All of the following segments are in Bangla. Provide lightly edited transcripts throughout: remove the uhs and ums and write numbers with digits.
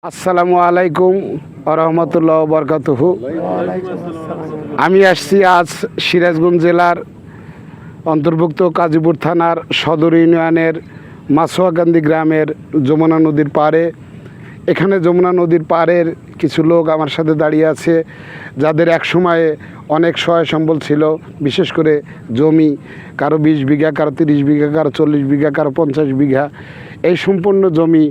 আসসালামু আলাইকুম রহমতুল্লাহ বরকাতুহু। আমি আসছি আজ সিরাজগঞ্জ জেলার অন্তর্ভুক্ত কাজীপুর থানার সদর ইউনিয়নের মাসুয়াকান্দি গ্রামের যমুনা নদীর পাড়ে। এখানে যমুনা নদীর পাড়ের কিছু লোক আমার সাথে দাঁড়িয়ে আছে, যাদের এক সময়ে অনেক সহায় সম্বল ছিল, বিশেষ করে জমি, কারো 20 বিঘা, কারো 30 বিঘা, কারো 40 বিঘা, কারো 50 বিঘা। এই সম্পূর্ণ জমি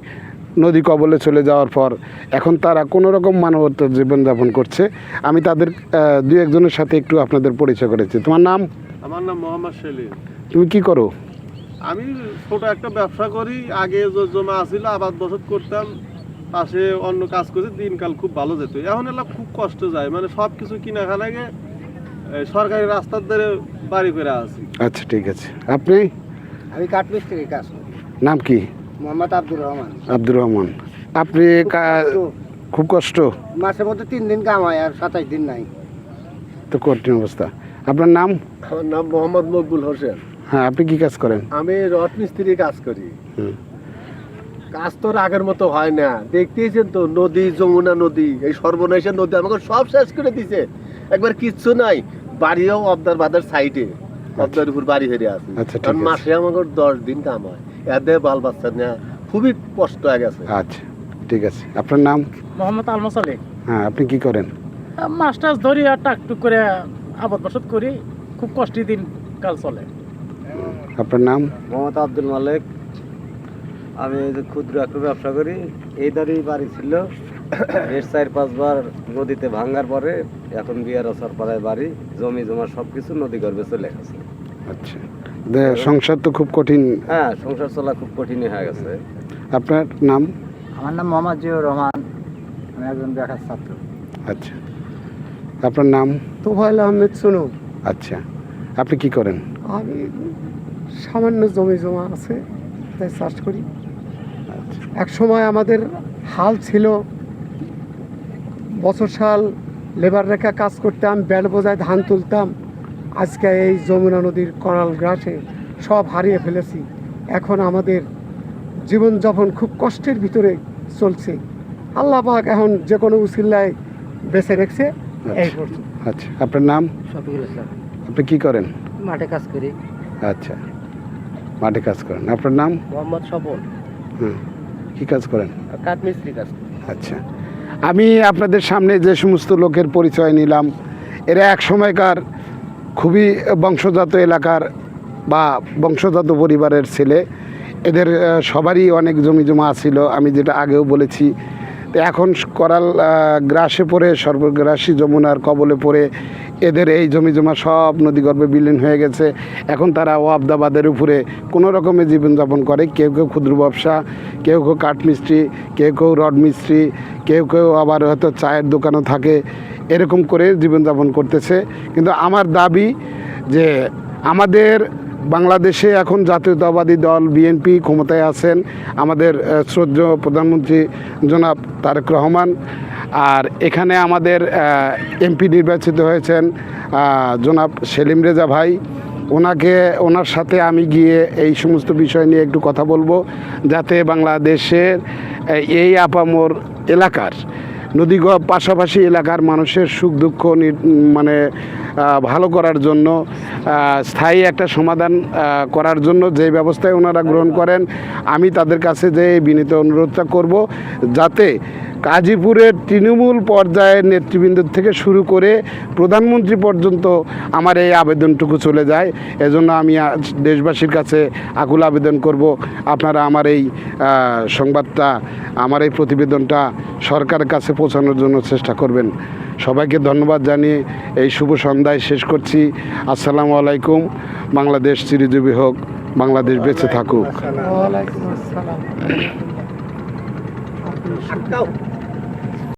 নদী কবলে চলে যাওয়ার পর এখন তারা কোনো রকম মানবতার জীবনযাপন করছে। আমি তাদের দু একজনের সাথে একটু আপনাদের পরিচয় করেছি। তোমার নাম? আমার নাম মোহাম্মদ সেলিম। তুমি কি করো? আমি ছোট একটা ব্যবসা করি। আগে জমা আছিল, আবাদ বসত করতাম, পাশে অন্য কাজ করছি। দিনকাল খুব ভালো যেত। এখন এলাম খুব কষ্ট যায়, মানে সব কিছু কিনা খানাকে সরকারি রাস্তার ধারে বাড়ি করে আছি। আচ্ছা, ঠিক আছে। আপনি? আমি কাঠমিস্ত্রি কাজ করি। নাম কি? মোহাম্মদ আব্দুর রহমান। আব্দুর রহমান। আপনি খুব কষ্ট? মাসের মধ্যে 3 দিন কামাই আর 27 দিন নাই, তো কঠিন অবস্থা। আপনার নাম? আমার নাম মোহাম্মদ মকবুল হোসেন। হ্যাঁ, আপনি কি কাজ করেন? আমি রড মিস্ত্রি কাজ করি। কাজ তো আগের মতো হয় না, দেখতেইছেন তো, নদী, যমুনা নদী, এই সর্বনাশের নদী আমাকে সব শেষ করে দিছে। একবার কিচ্ছু নাই। বাড়িও অবদার বাদার সাইডে, অবদার উপর বাড়ি হেরে আছে। আচ্ছা, ঠিক কারণ আছে। মাসে আমাকে 10 দিন কামায়, এতে বাল বাচ্চা নেওয়া খুবই কষ্ট হয়ে গেছে। আচ্ছা, ঠিক আছে। আপনার নাম? মোহাম্মদ আলমাস আলী। হ্যাঁ, আপনি কি করেন? মাছ টাছ ধরি আর টাকটুক করে আবাদ বসত করি। খুব কষ্টের দিন কাল চলে। আপনার নাম? মোহাম্মদ আব্দুল মালিক। আমি ক্ষুদ্র একটা ব্যবসা করি। এই দাঁড়িয়ে বাড়ি ছিল, বেশ 4-5 বার নদীতে ভাঙ্গার পরে এখন বিয়ার আসার পাড়ায় বাড়ি, জমি জমা সবকিছু নদী গর্ভে চলে গেছে। আচ্ছা, সংসার তো খুব কঠিন। হ্যাঁ, সংসার চলা খুব কঠিন হয়ে গেছে। আপনার নাম? আমার নাম মোহাম্মদ জিয়র রহমান। আমি একজন বেকার ছাত্র। আচ্ছা, আপনার নাম? তোফায়েল আহমেদ সোনু। আচ্ছা, আপনি কি করেন? আমি সামান্য জমি জমা আছে, তাই চাষ করি। আচ্ছা, এক সময় আমাদের হাল ছিল, বছর সাল লেবার রেখা কাজ করতাম, ব্যান্ড বোঝায় ধান তুলতাম। আজকে এই যমুনা নদীর করাল গ্রাসে সব হারিয়ে ফেলেছি। এখন আমাদের জীবনযাপন খুব কষ্টের ভিতরে চলছে। আল্লাহ পাক এখন যে কোনো উসিলায় বেঁচে রেখেছে। এই পর্যন্ত। আচ্ছা, আপনার নাম? শফিকুল ইসলাম। আপনি কি করেন? মাঠে কাজ করি। আচ্ছা, মাঠে কাজ করেন। আপনার নাম? মোহাম্মদ স্বপন। হুম, কি কাজ করেন? কাঠমিস্ত্রি কাজ করি। আচ্ছা, আমি আপনাদের সামনে যে সমস্ত লোকের পরিচয় নিলাম, এরা এক সময়কার খুবই বংশজাত এলাকার বা বংশজাত পরিবারের ছেলে। এদের সবারই অনেক জমি জমা ছিল, আমি যেটা আগেও বলেছি। তো এখন করাল গ্রাসে পড়ে, সর্বগ্রাসী যমুনার কবলে পড়ে এদের এই জমি জমা সব নদীগর্ভে বিলীন হয়ে গেছে। এখন তারা ওয়াবদাবাদের উপরে কোনো রকমের জীবনযাপন করে। কেউ কেউ ক্ষুদ্র ব্যবসা, কেউ কেউ কাঠমিস্ত্রি, কেউ কেউ রড মিস্ত্রি, কেউ কেউ আবার হয়তো চায়ের দোকানও থাকে। এরকম করে জীবনযাপন করতেছে। কিন্তু আমার দাবি যে আমাদের বাংলাদেশে এখন জাতীয়তাবাদী দল বিএনপি ক্ষমতায় আছেন, আমাদের শ্রদ্ধেয় প্রধানমন্ত্রী জনাব তারেক রহমান। আর এখানে আমাদের এমপি নির্বাচিত হয়েছেন জনাব সেলিম রেজা ভাই। ওনার সাথে আমি গিয়ে এই সমস্ত বিষয় নিয়ে একটু কথা বলবো, যাতে বাংলাদেশের এই আপামর এলাকার নদী পাশাপাশি এলাকার মানুষের সুখ দুঃখ মানে ভালো করার জন্য, স্থায়ী একটা সমাধান করার জন্য যে ব্যবস্থায় ওনারা গ্রহণ করেন, আমি তাদের কাছে যে বিনীত অনুরোধটা করব, যাতে গাজীপুরের তৃণমূল পর্যায়ের নেতৃবৃন্দ থেকে শুরু করে প্রধানমন্ত্রী পর্যন্ত আমার এই আবেদনটুকু চলে যায়। এজন্য আমি দেশবাসীর কাছে আকুল আবেদন করব, আপনারা আমার এই সংবাদটা, আমার এই প্রতিবেদনটা সরকারের কাছে পৌঁছানোর জন্য চেষ্টা করবেন। সবাইকে ধন্যবাদ জানিয়ে এই শুভ সন্ধ্যায় শেষ করছি। আসসালামু আলাইকুম। বাংলাদেশ চিরজীবী হোক, বাংলাদেশ বেঁচে থাকুক। ওয়ালাইকুম আসসালাম।